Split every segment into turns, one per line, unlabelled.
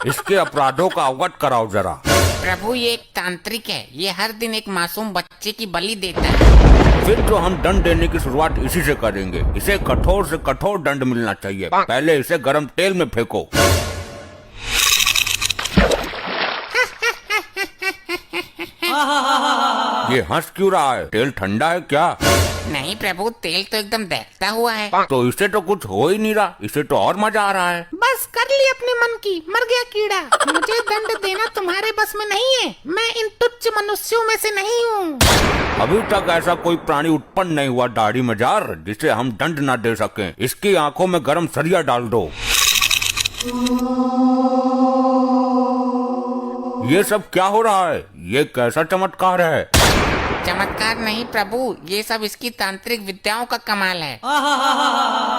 इसके अपराधों का अवगत कराओ जरा।
प्रभु ये एक तांत्रिक है, ये हर दिन एक मासूम बच्चे की बलि देता है।
फिर तो हम दंड देने की शुरुआत इसी से करेंगे। इसे कठोर से कठोर दंड मिलना चाहिए। पहले इसे गर्म तेल में फेंको। ये हंस क्यों रहा है? तेल ठंडा है क्या?
नहीं प्रभु, तेल तो एकदम दहकता हुआ है।
तो इसे तो कुछ हो ही नहीं रहा, इसे तो और मजा आ रहा है।
बस कर ली अपने मन की, मर गया कीड़ा। मुझे दंड देना तुम्हारे बस में नहीं है। मैं इन तुच्छ मनुष्यों में से नहीं हूँ।
अभी तक ऐसा कोई प्राणी उत्पन्न नहीं हुआ दाढ़ी मजार जिसे हम दंड न दे सकें। इसकी आंखों में गरम सरिया डाल दो। ये सब क्या हो रहा है? ये कैसा चमत्कार है?
चमत्कार नहीं प्रभु, ये सब इसकी तांत्रिक विद्याओं का कमाल है।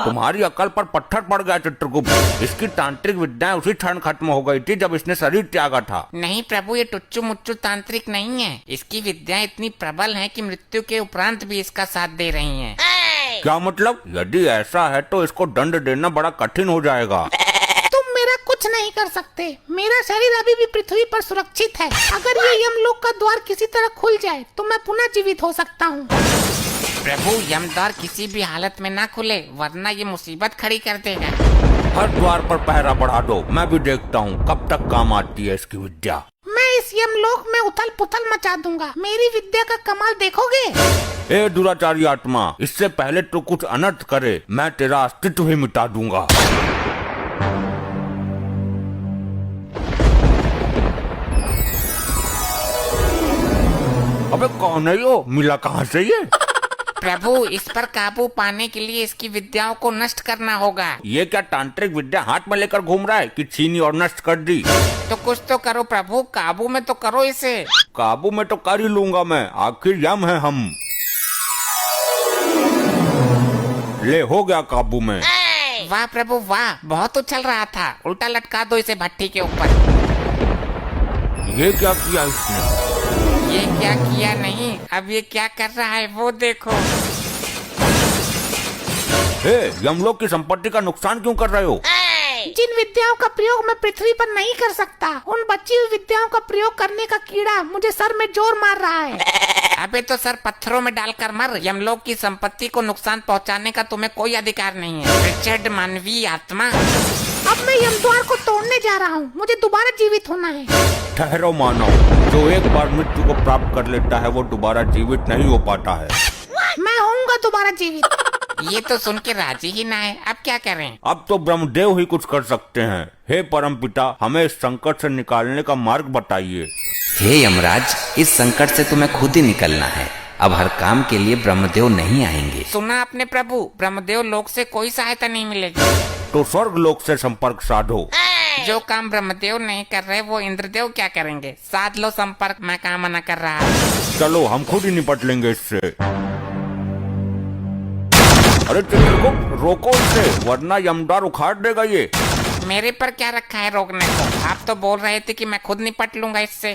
तुम्हारी अकल पर पत्थर पड़ गया चित्रगुप्त। इसकी तांत्रिक विद्याएं उसी क्षण खत्म हो गई थी जब इसने शरीर त्यागा था।
नहीं प्रभु, ये टुच्चू मुच्चू तांत्रिक नहीं है। इसकी विद्याएं इतनी प्रबल हैं कि मृत्यु के उपरांत भी इसका साथ दे रही हैं।
क्या मतलब? यदि ऐसा है तो इसको दंड देना बड़ा कठिन हो जाएगा।
तुम मेरा कुछ नहीं कर सकते। मेरा शरीर अभी भी पृथ्वी पर सुरक्षित है। अगर ये यमलोक का द्वार किसी तरह खुल जाए तो मैं पुनः जीवित हो सकता हूँ।
प्रभु यमद्वार किसी भी हालत में ना खुले, वरना ये मुसीबत खड़ी कर देगा।
हर द्वार पर पहरा बढ़ा दो। मैं भी देखता हूँ कब तक काम आती है इसकी विद्या।
मैं इस यमलोक में उथल पुथल मचा दूंगा। मेरी विद्या का कमाल देखोगे।
ए दुराचारी आत्मा, इससे पहले तो कुछ अनर्थ करे, मैं तेरा अस्तित्व ही मिटा दूंगा। अबे कौन है यो? मिला कहाँ से ये?
प्रभु इस पर काबू पाने के लिए इसकी विद्याओं को नष्ट करना होगा।
ये क्या तांत्रिक विद्या हाथ में लेकर घूम रहा है कि छीनी और नष्ट कर दी?
तो कुछ तो करो प्रभु, काबू में तो करो इसे।
काबू में तो कर ही लूंगा मैं, आखिर यम है हम। ले हो गया काबू में।
वाह प्रभु वाह, बहुत उछल रहा था। उल्टा लटका दो इसे भट्टी के ऊपर।
ये क्या किया इसने?
ये क्या किया नहीं, अब ये क्या कर रहा है वो देखो।
हे, यमलोक की संपत्ति का नुकसान क्यों कर रहे हो?
जिन विद्याओं का प्रयोग मैं पृथ्वी पर नहीं कर सकता, उन बची हुई विद्याओं का प्रयोग करने का कीड़ा मुझे सर में जोर मार रहा है।
अबे तो सर पत्थरों में डालकर मर। यमलोक की संपत्ति को नुकसान पहुंचाने का तुम्हें कोई अधिकार नहीं है, रिचर्ड मानवीय आत्मा।
अब मैं यमद्वार को तोड़ने जा रहा हूँ। मुझे दोबारा जीवित होना है।
ठहरो मानव, जो एक बार मृत्यु को प्राप्त कर लेता है वो दोबारा जीवित नहीं हो पाता है।
मैं होऊंगा दोबारा जीवित।
ये तो सुन के राजी ही ना है, अब क्या करें?
अब तो ब्रह्मदेव ही कुछ कर सकते हैं। हे परम पिता, हमें इस संकट से निकालने का मार्ग बताइए।
हे यमराज, इस संकट से तुम्हें खुद ही निकलना है। अब हर काम के लिए ब्रह्मदेव नहीं आएंगे।
सुना आपने प्रभु, ब्रह्मदेव लोक से कोई सहायता नहीं मिलेगी।
तो स्वर्ग लोक से संपर्क साधो।
जो काम ब्रह्मदेव नहीं कर रहे वो इंद्रदेव क्या करेंगे? साध लो संपर्क, मैं काम मना कर रहा।
चलो हम खुद ही निपट लेंगे इससे। अरे चित्रगुप्त, रोको इसे, वरना यमद्वार उखाड़ देगा ये।
मेरे पर क्या रखा है रोकने को? आप तो बोल रहे थे कि मैं खुद निपट लूंगा इससे।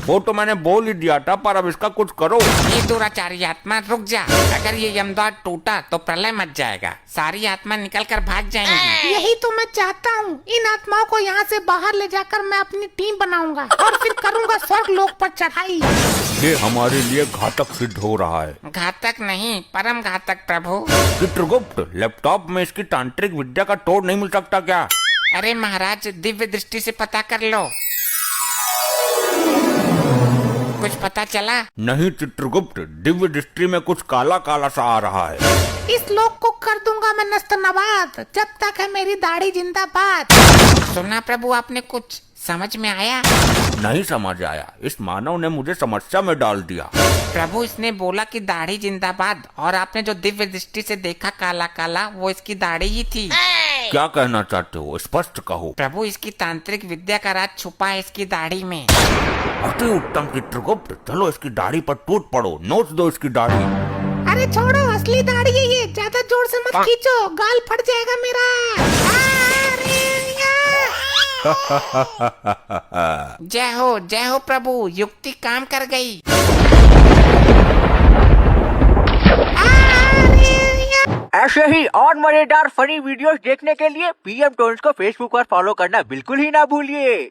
वो तो मैंने बोल ही दिया था, पर अब इसका कुछ करो।
ये दुराचारी आत्मा रुक जा। अगर ये यमद्वार टूटा तो प्रलय मच जाएगा, सारी आत्मा निकल कर भाग जाएंगी।
यही तो मैं चाहता हूँ। इन आत्माओं को यहाँ से बाहर ले जाकर मैं अपनी टीम बनाऊंगा और फिर करूंगा स्वर्ग लोक पर चढ़ाई।
ये हमारे लिए घातक सिद्ध हो रहा है।
घातक नहीं, परम घातक प्रभु।
चित्रगुप्त, लैपटॉप में इसकी तांत्रिक विद्या का तोड़ नहीं मिल सकता क्या?
अरे महाराज, दिव्य दृष्टि से पता कर लो। कुछ पता चला?
नहीं चित्रगुप्त, दिव्य दृष्टि में कुछ काला काला सा आ रहा है।
इस लोक को कर दूंगा मैं नस्त नबाद, जब तक है मेरी दाढ़ी जिंदाबाद।
सुना प्रभु आपने? कुछ समझ में आया?
नहीं समझ आया। इस मानव ने मुझे समस्या में डाल दिया।
प्रभु इसने बोला कि दाढ़ी जिंदाबाद, और आपने जो दिव्य दृष्टि से देखा काला काला, वो इसकी दाढ़ी ही थी।
क्या कहना चाहते हो? स्पष्ट कहो।
प्रभु इसकी तांत्रिक विद्या का राज छुपा है इसकी दाढ़ी में।
अति उत्तम चित्रगुप्त, चलो इसकी दाढ़ी पर टूट पड़ो, नोच दो इसकी दाढ़ी।
अरे छोड़ो, असली दाढ़ी है ये। ज्यादा जोर से मत खींचो, गाल फट जाएगा मेरा।
जय हो प्रभु, युक्ति काम कर गई।
ऐसे ही और मजेदार फनी वीडियोस देखने के लिए पीएम टोन्स को फेसबुक पर फॉलो करना बिल्कुल ही ना भूलिए।